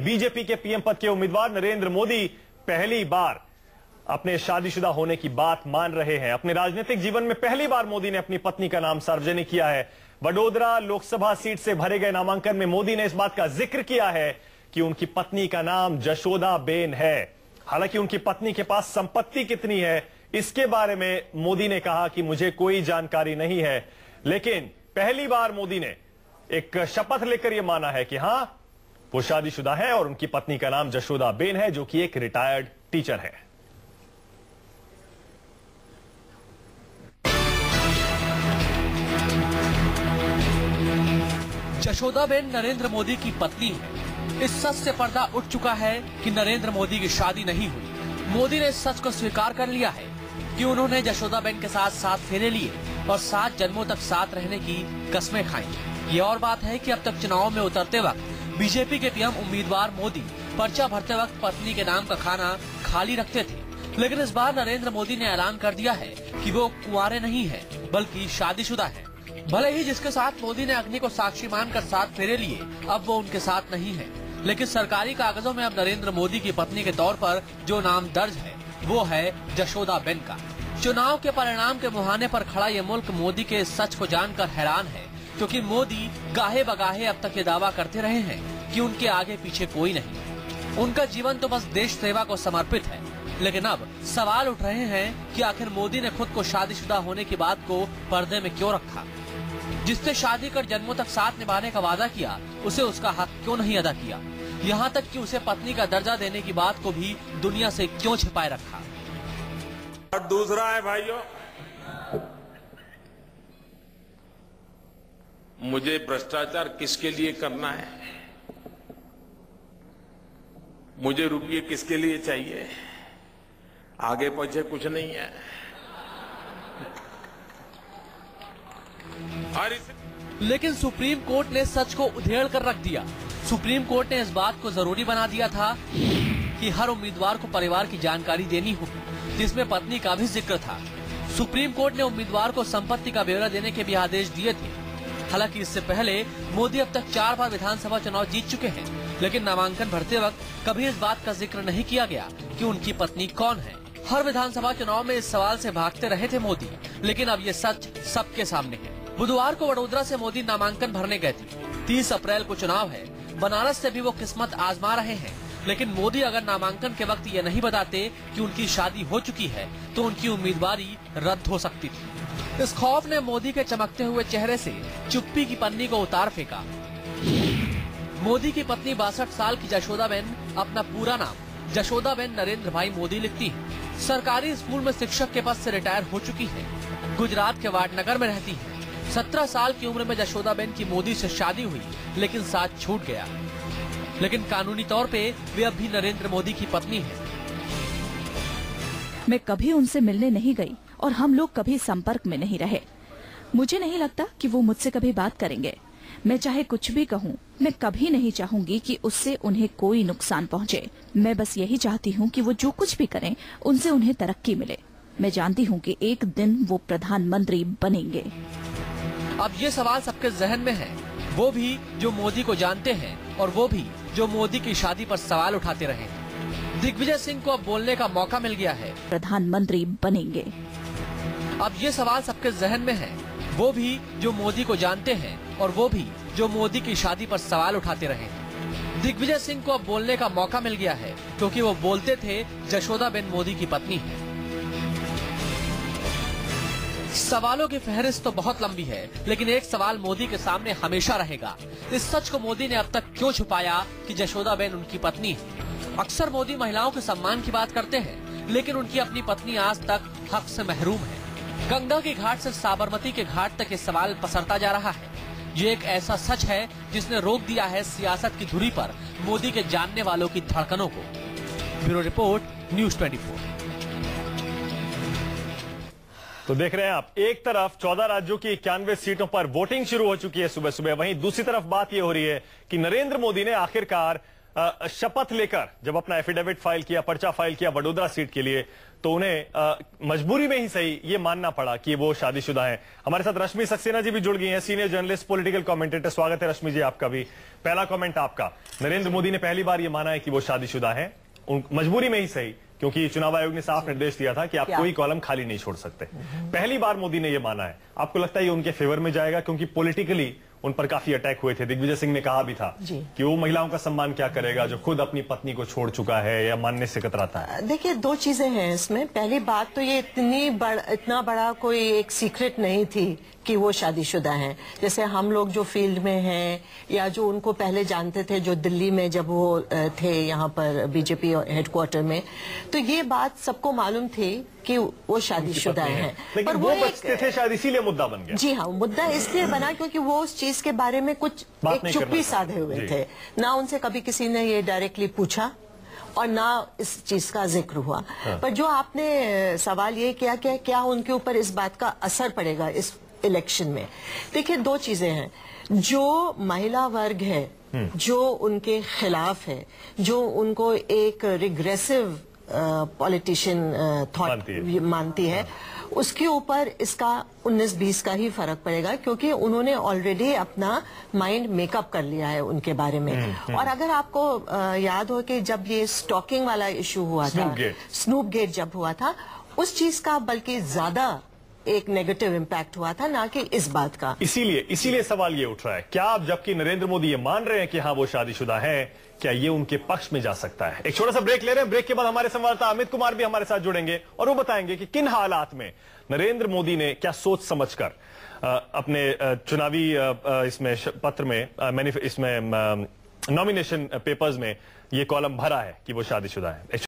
BJP के PM पद के उम्मीदवार नरेंद्र मोदी पहली बार अपने शादीशुदा होने की बात मान रहे हैं। अपने राजनीतिक जीवन में पहली बार मोदी ने अपनी पत्नी का नाम सार्वजनिक किया है। वडोदरा लोकसभा सीट से भरे गए नामांकन में मोदी ने इस बात का जिक्र किया है कि उनकी पत्नी का नाम जशोदा बेन है। हालांकि उनकी पत्नी के पास संपत्ति कितनी है इसके बारे में मोदी ने कहा कि मुझे कोई जानकारी नहीं है, लेकिन पहली बार मोदी ने एक शपथ लेकर यह माना है कि हां वो शादीशुदा है और उनकी पत्नी का नाम जशोदा बेन है, जो कि एक रिटायर्ड टीचर है। जशोदाबेन नरेंद्र मोदी की पत्नी है। इस सच से पर्दा उठ चुका है कि नरेंद्र मोदी की शादी नहीं हुई। मोदी ने इस सच को स्वीकार कर लिया है कि उन्होंने जशोदाबेन के साथ 7 फेरे लिए और 7 जन्मों तक साथ रहने की कस्में खाई। ये और बात है कि अब तक चुनाव में उतरते वक्त बीजेपी के पीएम उम्मीदवार मोदी पर्चा भरते वक्त पत्नी के नाम का खाना खाली रखते थे, लेकिन इस बार नरेंद्र मोदी ने ऐलान कर दिया है कि वो कुंवारे नहीं है बल्कि शादीशुदा है। भले ही जिसके साथ मोदी ने अग्नि को साक्षी मानकर 7 फेरे लिए अब वो उनके साथ नहीं है, लेकिन सरकारी कागजों में अब नरेंद्र मोदी की पत्नी के तौर पर जो नाम दर्ज है वो है जशोदाबेन का। चुनाव के परिणाम के मुहाने पर खड़ा ये मुल्क मोदी के इस सच को जानकर हैरान है, क्योंकि मोदी गाहे बगाहे अब तक ये दावा करते रहे हैं कि उनके आगे पीछे कोई नहीं, उनका जीवन तो बस देश सेवा को समर्पित है। लेकिन अब सवाल उठ रहे हैं कि आखिर मोदी ने खुद को शादीशुदा होने की बात को पर्दे में क्यों रखा। जिसने शादी कर जन्मों तक साथ निभाने का वादा किया उसे उसका हक क्यों नहीं अदा किया, यहाँ तक कि उसे पत्नी का दर्जा देने की बात को भी दुनिया से क्यों छिपाए रखा। और दूसरा है भाइयों, मुझे भ्रष्टाचार किसके लिए करना है, मुझे रुपये किसके लिए चाहिए, आगे पीछे कुछ नहीं है। लेकिन सुप्रीम कोर्ट ने सच को उधेड़ कर रख दिया। सुप्रीम कोर्ट ने इस बात को जरूरी बना दिया था कि हर उम्मीदवार को परिवार की जानकारी देनी होगी, जिसमें पत्नी का भी जिक्र था। सुप्रीम कोर्ट ने उम्मीदवार को संपत्ति का ब्यौरा देने के भी आदेश दिए थे। हालांकि इससे पहले मोदी अब तक 4 बार विधानसभा चुनाव जीत चुके हैं, लेकिन नामांकन भरते वक्त कभी इस बात का जिक्र नहीं किया गया कि उनकी पत्नी कौन है। हर विधानसभा चुनाव में इस सवाल से भागते रहे थे मोदी, लेकिन अब ये सच सबके सामने है। बुधवार को वडोदरा से मोदी नामांकन भरने गए थे। 30 अप्रैल को चुनाव है। बनारस से भी वो किस्मत आजमा रहे हैं, लेकिन मोदी अगर नामांकन के वक्त ये नहीं बताते कि उनकी शादी हो चुकी है तो उनकी उम्मीदवारी रद्द हो सकती थी। इस खौफ ने मोदी के चमकते हुए चेहरे से चुप्पी की पन्नी को उतार फेंका। मोदी की पत्नी 62 साल की जशोदाबेन अपना पूरा नाम जशोदाबेन नरेंद्र भाई मोदी लिखती है। सरकारी स्कूल में शिक्षक के पद से रिटायर हो चुकी है। गुजरात के वाडनगर में रहती है। 17 साल की उम्र में जशोदाबेन की मोदी से शादी हुई, लेकिन साथ छूट गया। लेकिन कानूनी तौर पे वे अब भी नरेंद्र मोदी की पत्नी है। मैं कभी उनसे मिलने नहीं गई और हम लोग कभी संपर्क में नहीं रहे। मुझे नहीं लगता कि वो मुझसे कभी बात करेंगे। मैं चाहे कुछ भी कहूँ, मैं कभी नहीं चाहूंगी कि उससे उन्हें कोई नुकसान पहुँचे। मैं बस यही चाहती हूँ कि वो जो कुछ भी करें उनसे उन्हें तरक्की मिले। मैं जानती हूँ कि एक दिन वो प्रधानमंत्री बनेंगे। अब ये सवाल सबके जहन में है, वो भी जो मोदी को जानते हैं और वो भी जो मोदी की शादी पर सवाल उठाते रहे। दिग्विजय सिंह को अब बोलने का मौका मिल गया है। प्रधानमंत्री बनेंगे। अब ये सवाल सबके जहन में है, वो भी जो मोदी को जानते हैं और वो भी जो मोदी की शादी पर सवाल उठाते रहे। दिग्विजय सिंह को अब बोलने का मौका मिल गया है, क्योंकि वो बोलते थे जशोदाबेन मोदी की पत्नी है। सवालों की फहरिस्त तो बहुत लंबी है, लेकिन एक सवाल मोदी के सामने हमेशा रहेगा। इस सच को मोदी ने अब तक क्यों छुपाया कि जशोदाबेन उनकी पत्नी है। अक्सर मोदी महिलाओं के सम्मान की बात करते हैं, लेकिन उनकी अपनी पत्नी आज तक हक से महरूम है। गंगा के घाट से साबरमती के घाट तक ये सवाल पसरता जा रहा है। ये एक ऐसा सच है जिसने रोक दिया है सियासत की धुरी पर मोदी के जानने वालों की धड़कनों को। Bureau report, news 24। तो देख रहे हैं आप, एक तरफ 14 राज्यों की 91 सीटों पर वोटिंग शुरू हो चुकी है सुबह सुबह, वहीं दूसरी तरफ बात यह हो रही है कि नरेंद्र मोदी ने आखिरकार शपथ लेकर जब अपना एफिडेविट फाइल किया, पर्चा फाइल किया वडोदरा सीट के लिए, तो उन्हें मजबूरी में ही सही ये मानना पड़ा कि वो शादीशुदा हैं। हमारे साथ रश्मि सक्सेना जी भी जुड़ गई हैं, सीनियर जर्नलिस्ट, पॉलिटिकल कमेंटेटर। स्वागत है रश्मि जी आपका भी। पहला कमेंट आपका, नरेंद्र मोदी ने पहली बार ये माना है कि वो शादीशुदा हैं, मजबूरी में ही सही, क्योंकि चुनाव आयोग ने साफ निर्देश दिया था कि आप कोई कॉलम खाली नहीं छोड़ सकते। पहली बार मोदी ने ये माना है, आपको लगता है ये उनके फेवर में जाएगा? क्योंकि पॉलिटिकली उन पर काफी अटैक हुए थे। दिग्विजय सिंह ने कहा भी था कि वो महिलाओं का सम्मान क्या करेगा जो खुद अपनी पत्नी को छोड़ चुका है या मानने से कतराता है। देखिए, दो चीजें हैं इसमें। पहली बात तो ये इतना बड़ा कोई एक सीक्रेट नहीं थी कि वो शादीशुदा हैं। जैसे हम लोग जो फील्ड में हैं या जो उनको पहले जानते थे, जो दिल्ली में जब वो थे यहाँ पर बीजेपी हेडक्वार्टर में, तो ये बात सबको मालूम थी कि वो शादीशुदा हैं। पर वो बचते थे शायद, इसीलिए मुद्दा बन गया। जी हाँ, मुद्दा इसलिए बना क्योंकि वो उस चीज के बारे में कुछ एक चुप्पी साधे हुए थे। ना उनसे कभी किसी ने ये डायरेक्टली पूछा और ना इस चीज का जिक्र हुआ। पर जो आपने सवाल ये किया कि क्या उनके ऊपर इस बात का असर पड़ेगा इस इलेक्शन में, देखिए दो चीजें हैं। जो महिला वर्ग है जो उनके खिलाफ है, जो उनको एक रिग्रेसिव पॉलिटिशियन थॉट मानती है, उसके ऊपर इसका 19-20 का ही फर्क पड़ेगा, क्योंकि उन्होंने ऑलरेडी अपना माइंड मेकअप कर लिया है उनके बारे में। और अगर आपको याद हो कि जब ये स्टॉकिंग वाला इशू हुआ था, स्नूप गेट जब हुआ था, उस चीज का बल्कि ज्यादा एक नेगेटिव इम्पैक्ट हुआ था, ना कि इस बात का। इसीलिए सवाल ये उठ रहा है, क्या अब जबकि नरेंद्र मोदी ये मान रहे हैं कि हाँ वो शादीशुदा है, क्या ये उनके पक्ष में जा सकता है? एक छोटा सा ब्रेक ले रहे हैं। ब्रेक के बाद हमारे संवाददाता अमित कुमार भी हमारे साथ जुड़ेंगे और वो बताएंगे कि किन हालात में नरेंद्र मोदी ने क्या सोच समझकर अपने चुनावी इसमें पत्र में इसमें नॉमिनेशन पेपर्स में ये कॉलम भरा है कि वो शादीशुदा है।